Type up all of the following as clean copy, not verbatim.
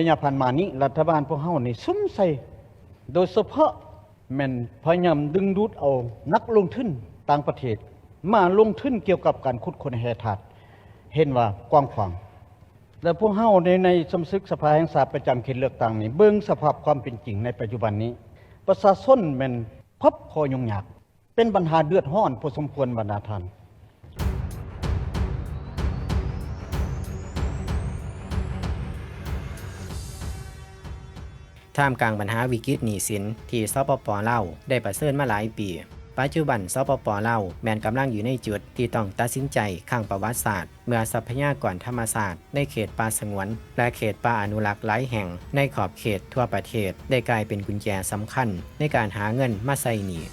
ระยะผ่านมานี้รัฐบาลพวกเฮานี่ซุ่มใส่โดยเฉพาะแม่นพยายามดึงดูดเอานักลงทุนต่างประเทศมาลงทุนเกี่ยวกับการขุดค้นแร่ธาตุเห็นว่ากว้างขวางและพวกเฮาในสำซึกสภาแห่งชาติประจำเขตเลือกตั้งนี่เบิ่งสภาพความเป็นจริงในปัจจุบันนี้ประชาชนแม่นพบพอยุ่งยากเป็นปัญหาเดือดร้อนพอสมควรบรรดาท่านท่ามกลางปัญหาวิกฤตหนี้สินที่สปป.ลาวได้ประเสริญมาหลายปีปัจจุบันสปป.ลาวแม้นกำลังอยู่ในจุดที่ต้องตัดสินใจข้างประวัติศาสตร์เมื่อทรัพยากรธรรมชาติในเขตป่าสงวนและเขตป่าอนุรักษ์หลายแห่งในขอบเขตทั่วประเทศได้กลายเป็นกุญแจสำคัญในการหาเงินมาใช้หนี้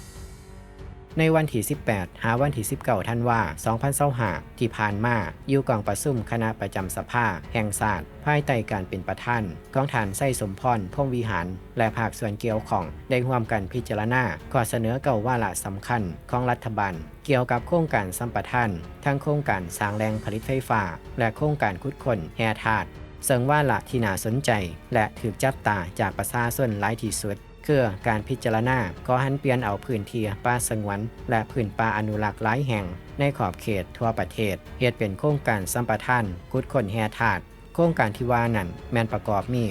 ในวันที่ 18 หาวันที่ 19 ธันวาคม 2025 ที่ผ่านมาอยู่กองประชุมคณะประจำสภาแห่งชาติภายใต้การเป็นประธานของท่านไส้สมพรพงษ์วิหารและภาคส่วนเกี่ยวข้องได้ร่วมกันพิจารณาข้อเสนอ9วาระสำคัญของรัฐบาลเกี่ยวกับโครงการสัมปทานทั้งโครงการสร้างแหล่งผลิตไฟฟ้าและโครงการขุดค้นแร่ธาตุซึ่งวาระที่น่าสนใจและถูกจับตาจากประชาชนหลายที่สุดคือการพิจารณาขอหันเปลี่ยนเอาพื้นที่ป่าสงวนและพื้นป่าอนุรักษ์หลายแห่งในขอบเขตทั่วประเทศเฮ็ดเป็นโครงการสัมปทานขุดค้นแร่ธาตุโครงการที่ว่านั้นแม่นประกอบมี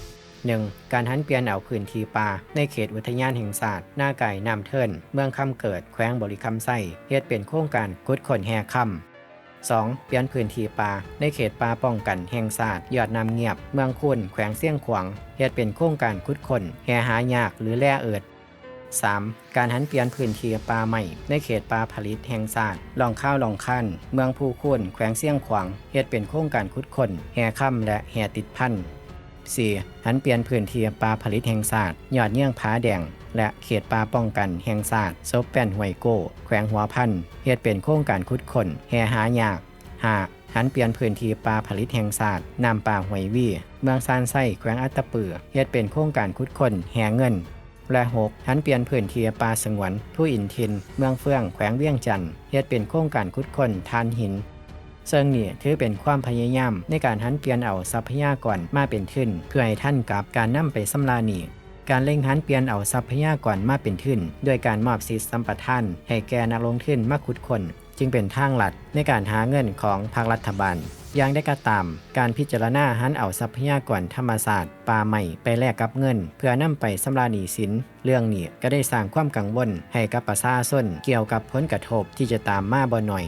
1. การหันเปลี่ยนเอาพื้นที่ป่าในเขตอุทยานแห่งชาติหน้าไก่น้ำเทินเมืองคำเกิดแขวงบริคำไส้เฮ็ดเป็นโครงการขุดค้นแร่ค่ำ 2. เปลี่ยนพื้นที่ป่าในเขตป่าป้องกันแห่งชาติยอดน้ำเงียบเมืองคุนแขวงเสี้ยงขวางเฮ็ดเป็นโครงการขุดค้นแร่หายากหรือแร่เอิด 3. การหันเปลี่ยนพื้นที่ป่าใหม่ในเขตป่าผลิตแห่งชาติล่องข้าวล่องคันเมืองภูคุนแขวงเสี้ยงขวางเฮ็ดเป็นโครงการขุดค้นแร่ค่ำและแร่ติดพันธุ์ 4. หันเปลี่ยนพื้นที่ป่าผลิตแห่งชาติยอดเยี่ยงผาแดงและเขตป่าป้องกันแห่งชาติซบแป้นห้วยโก้แขวงหัวพันเฮ็ดเป็นโครงการขุดค้นแร่หายาก 5. หันเปลี่ยนพื้นที่ป่าผลิตแห่งชาติน้ำป่าห้วยวี่เมืองซานไส้แขวงอัตตปือเฮ็ดเป็นโครงการขุดค้นแร่เงินและ 6. หันเปลี่ยนพื้นที่ป่าสงวนทุ่อินทินเมืองเฟื่องแขวงเวียงจันทน์เฮ็ดเป็นโครงการขุดค้นถ่านหินซึ่งนี่ถือเป็นความพยายามในการหันเปลี่ยนเอาทรัพยากรมาเป็นทุนเพื่อให้ท่านกับการนำไปสำราญหนี้การเร่งหันเปลี่ยนเอาทรัพยากรมาเป็นทุนด้วยการมอบสิทธิสัมปทานให้แก่นักลงทุนมาขุดค้นจึงเป็นทางลัดในการหาเงินของภาครัฐบาลอย่างได้กระตามการพิจารณาหันเอาทรัพยากรธรรมชาติป่าใหม่ไปแลกกับเงินเพื่อนำไปสำราญหนี้สินเรื่องนี้ก็ได้สร้างความกังวลให้กับประชาชนเกี่ยวกับผลกระทบที่จะตามมาบ่หน่อย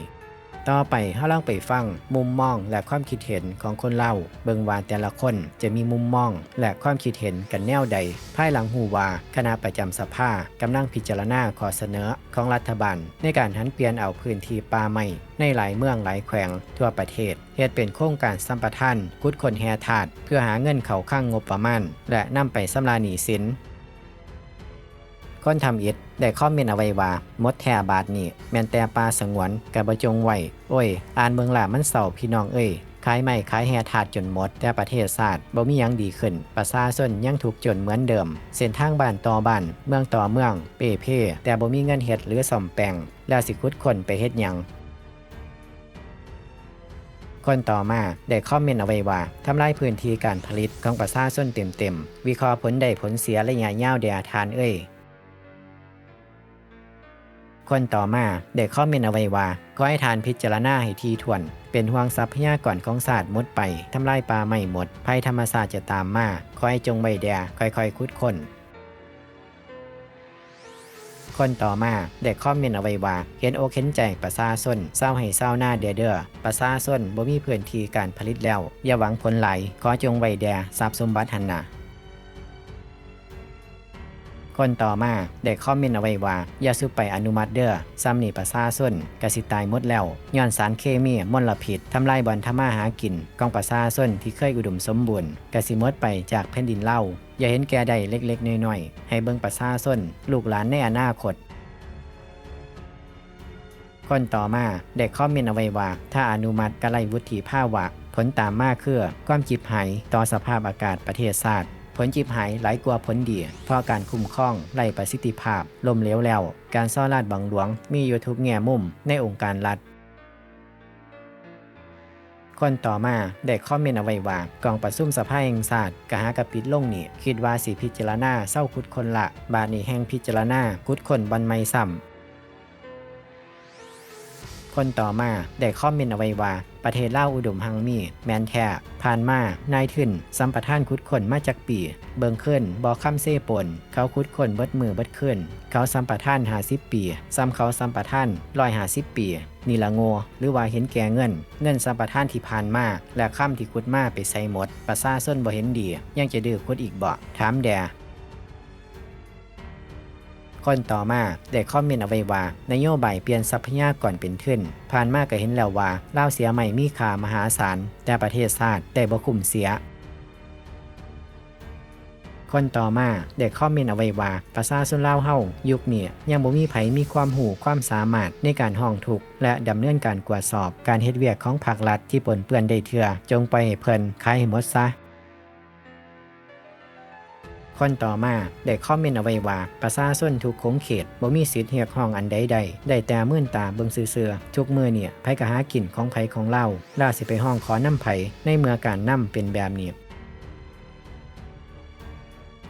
ต่อไปเฮาลองไปฟังมุมมองและความคิดเห็นของคนเล่าเบิ่งว่าแต่ละคนจะมีมุมมองและความคิดเห็นกันแนวใดภายหลังฮู้ว่าคณะประจำสภากำลังพิจารณาข้อเสนอของรัฐบาลในการหันเปลี่ยนเอาพื้นที่ป่าใหม่ในหลายเมืองหลายแขวงทั่วประเทศเฮ็ดเป็นโครงการสัมปทานขุดค้นแร่ธาตุเพื่อหาเงินเข้าคลังงบประมาณและนำไปสำราญหนี้สินคนทำอิฐได้คอมเมนต์เอาไว้ว่ามดแท่บาทนี่แม่นแต่ป่าสงวนกับ่จงไว้โอ้ยอ่านเมืองล่ะมันเศร้าพี่น้องเอ้ยขายไม้ขายแร่ธาตุจนหมดแต่ประเทศชาติบ่มีหยังดีขึ้นประชาชนยังถูกจนเหมือนเดิมเส้นทางบ้านต่อบ้านเมืองต่อเมืองเป้เพ่แต่บ่มีเงินเฮ็ดหรือซ่อมแปลงแล้วสิขุดค้นไปเฮ็ดหยังคนต่อมาได้คอมเมนต์เอาไว้ว่าทำลายพื้นที่การผลิตของประชาชนเต็มวิเคราะห์ผลได้ผลเสียระยะยาวแด่ทานเอ้ยคนต่อมาได้คอมเมนต์เอาไว้ว่าขอให้ทานพิจารณาให้ทีถ้วนเป็นห่วงทรัพยากรของชาติหมดไปทำลายป่าไม่หมดภัยธรรมชาติจะตามมาขอให้จงไว้แด่ค่อยๆขุดค้นคนต่อมาได้คอมเมนต์เอาไว้ว่าเห็นอกเห็นใจประชาชนเศร้าให้เศร้าหน้าเด้อประชาชนบ่มีพื้นที่การผลิตแล้วอย่าหวังผลไหลขอจงไว้แด่ทรัพย์สมบัติหันน่ะคนต่อมาได้คอมเมนต์เอาไว้ว่าอย่าซื้อไปอนุมัติเด้อซ้ำนี่ประชาชนกสิตายหมดแล้วย้อนสารเคมีมลพิษทำลายบ่อนทำมาหากินของประชาชนที่เคยอุดมสมบูรณ์กสิหมดไปจากแผ่นดินเล่าอย่าเห็นแก่ใดเล็กๆน้อยๆให้เบิ่งประชาชนลูกหลานในอนาคตคนต่อมาได้คอมเมนต์เอาไว้ว่าถ้าอนุมัติกะไลวุฒิภาวะผลตามมาคือความจิบหายต่อสภาพอากาศประเทศชาติผลจิบหายหลายกว่าผลดีเพราะการคุ้มครองไร้ประสิทธิภาพล้มเหลวแล้วการซ่อราดบังหลวงมีอยู่ทุกแง่มุมในองค์การรัฐ คนต่อมาได้คอมเมนต์เอาไว้ว่ากองประชุมสภาแห่งชาติกะหากะปิดลงนี่คิดว่าสิพิจารณาเศร้าขุดคนละบาดนี้แห่งพิจารณาขุดคนบ่อนใหม่ซ้ำคนต่อมาได้คอมเมนต์เอาไว้ว่าประเทศลาวอุดมหังมีแมนแท้ผ่านมานายทุนสัมปทานขุดคนมาจากปีเบิงขึ้นบ่คำเซปนเขาขุดคนเบิดมือเบิดขึ้นเขาสัมปทาน50 ปีซ้ำเขาสัมปทาน150 ปีนี่ละโง่หรือว่าเห็นแก่เงินสัมปทานที่ผ่านมาและค่ำที่ขุดมาไปใส่หมดประชาชนบ่เห็นดียังจะดื้อขุดอีกบ่ถามแด่คนต่อมาได้คอมเมนต์เอาไว้ว่านโยบายเปลี่ยนทรัพยากรเป็นทุนผ่านมาก็เห็นแล้วว่าลาวเสียใหม่มีค่ามหาศาลแต่ประเทศชาติได้บ่คุ้มเสียคนต่อมาได้คอมเมนต์เอาไว้ว่าประชาชนลาวเฮายุคนี้ยังบ่มีไผมีความรู้ความสามารถในการห้องทุกข์และดำเนินการตรวจสอบการเฮ็ดเวียกของภาครัฐที่ปนเปื้อนได้เทื่อจงปล่อยให้เพิ่นขายให้หมดซะคนต่อมาได้คอมเมนต์เอาไว้ว่าประชาชนทุกขงเขตบ่มีสิทธิ์เรียกร้องอันใดได้แต่มื่นตาเบิ่งซื่อๆทุกมื้อเนี่ยไผก็หากินของไผของเราล่าสิไปห้องขอนำไผในเมื่อการนำเป็นแบบนี้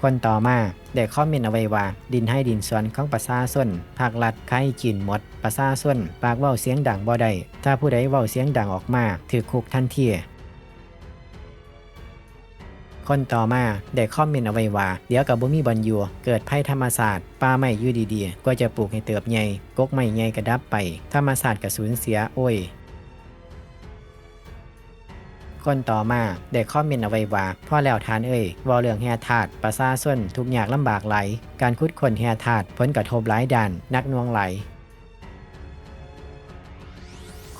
คนต่อมาได้คอมเมนต์เอาไว้ว่าดินให้ดินสวนของประชาชนภาครัฐขายกินหมดประชาชนปากเว้าเสียงดังบ่ได้ถ้าผู้ใดเว้าเสียงดังออกมาถูกคุกทันทีคนต่อมาได้คอมเมนต์เอาไว้ว่าเดี๋ยวกับบ่มีบอลอยู่เกิดภัยธรรมศาสตร์ป่าไม้อยู่ดีๆก็จะปลูกให้เติบใหญ่กกไม้ใหญ่ก็ดับไปธรรมศาสตร์ก็สูญเสียโอ้ยคนต่อมาได้คอมเมนต์เอาไว้ว่าพ่อแล้วทานเอ้ยเว้าเรื่องแห่ธาตุประชาชนทุกยากลำบากหลายการขุดค้นแห่ธาตุผลกระทบหลายด้านนักหน่วงไหล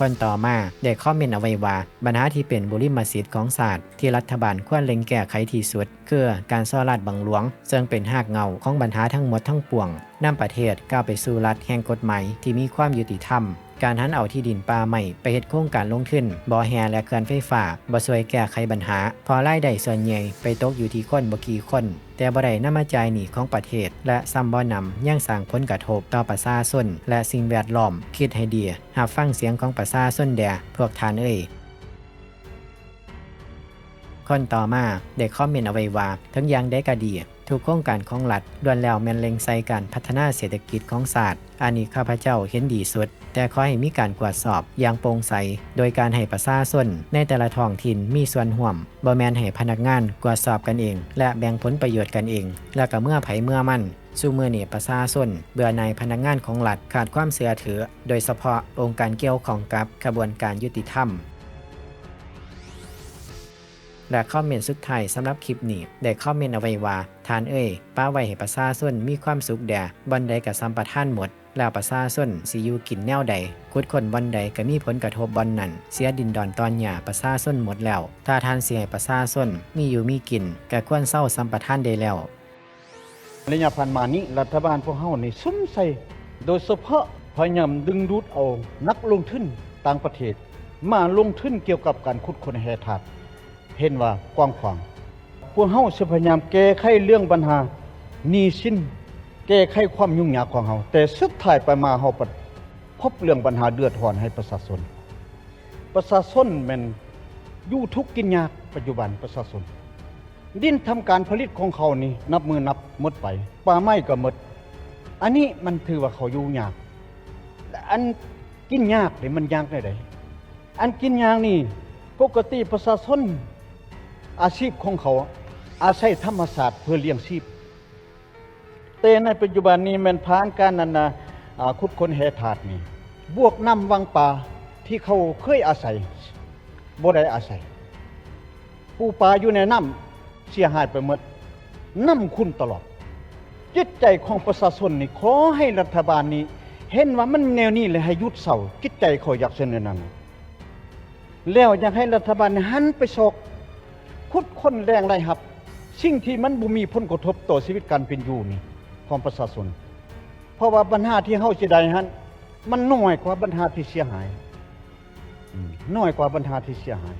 คนต่อมาได้คอมเมนต์เอาไว้ว่าปัญหาที่เป็นบุริมสิทธิ์ของศาสตร์ที่รัฐบาลควรเล็งแก้ไขที่สุดคือการซ่อรัฐบังหลวงซึ่งเป็นรากเหง้าของปัญหาทั้งหมดทั้งปวงนำประเทศก้าวไปสู่รัฐแห่งกฎหมายที่มีความยุติธรรมการหันเอาที่ดินป่าใหม่ไปเฮ็ดโครงการลงทุนบ่อแฮและเขื่อนไฟฟ้าบ่ช่วยแก้ไขปัญหาพอรายได้ส่วนใหญ่ไปตกอยู่ที่คนบ่กี่คนแต่บ่ได้นำมาจ่ายหนี้ของประเทศและซ้ำบ่นำยังสร้างผลกระทบต่อประชาชนและสิ่งแวดล้อมคิดให้ดีรับฟังเสียงของประชาชนแด่พวกท่านเอ้ยคนต่อมาได้คอมเมนต์เอาไว้ว่าทั้งอย่างได้ก็ดีทุกโครงการของรัฐล้วนแล้วแม่นเล็งใส่การพัฒนาเศรษฐกิจของชาติอันนี้ข้าพเจ้าเห็นดีสุดแต่ขอให้มีการตรวจสอบอย่างโปร่งใสโดยการให้ประชาชนในแต่ละท้องถิ่นมีส่วนร่วมบ่แม่นให้พนักงานตรวจสอบกันเองและแบ่งผลประโยชน์กันเองแล้วก็เมื่อไผเมื่อมันสู่มื้อนี้ประชาชนเบื่อหน่ายพนักงานของรัฐขาดความเชื่อถือโดยเฉพาะองค์การเกี่ยวข้องกับกระบวนการยุติธรรมและคอมเมนต์สุดท้ายสำหรับคลิปนี้ได้คอมเมนต์เอาไว้ว่าทานเอ้ยป้าไว้ให้ประชาชนมีความสุขแด่บ่อนใดก็สัมปทานหมดแล้วประชาชนสิอยู่กินแนวใดขุดค้นบ่อนใดก็มีผลกระทบบ่อนนั้นเสียดินดอนตอนหญ้าประชาชนหมดแล้วถ้าทานสิให้ประชาชนมีอยู่มีกินก็ควรเซาสัมปทานได้แล้วระยะผ่านมานี้รัฐบาลพวกเฮานี่ซุ่มใส่โดยเฉพาะพยายามดึงดูดเอานักลงทุนต่างประเทศมาลงทุนเกี่ยวกับการขุดค้นแร่ธาตุเห็นว่ากว้างขวางพวกเฮาสิพยายามแก้ไขเรื่องปัญหาหนี้สินแก้ไขความยุ่งยากของเฮาแต่สุดท้ายไปมาเฮาพบเรื่องปัญหาเดือดร้อนให้ประชาชนแม่นอยู่ทุกข์กินยากปัจจุบันประชาชนดินทำการผลิตของเขานี่นับมือนับหมดไปป่าไม้ก็หมดอันนี้มันถือว่าเขาอยู่ยากอันกินยากนี่มันยากได้อันกินยากนี่ปกติประชาชนอาชีพของเขาอาศัยธรรมศาสตร์เพื่อเลี้ยงชีพแต่ในปัจจุบันนี้มันผ่านการขุดค้นแร่ธาตุนี่บวกน้ำวังป่าที่เขาเคยอาศัยบ่ได้อาศัยปูปลาอยู่ในน้ำเสียหายไปหมดน้ำคุณตลอดจิตใจของประชาชนนี่ขอให้รัฐบาลนี้เห็นว่ามันแนวนี้เลยให้หยุดเศร้าจิตใจเขาอยากเสนอนั้นแล้วอยากให้รัฐบาลหันไปซอกขุดค้นแรงไรครับสิ่งที่มันบ่มีผลกระทบต่อชีวิตการเป็นอยู่นี่ของประชาชนเพราะว่าปัญหาที่เฮาสิได้หันมันน้อยกว่าปัญหาที่เสียหายน้อยกว่าปัญหาที่เสียหาย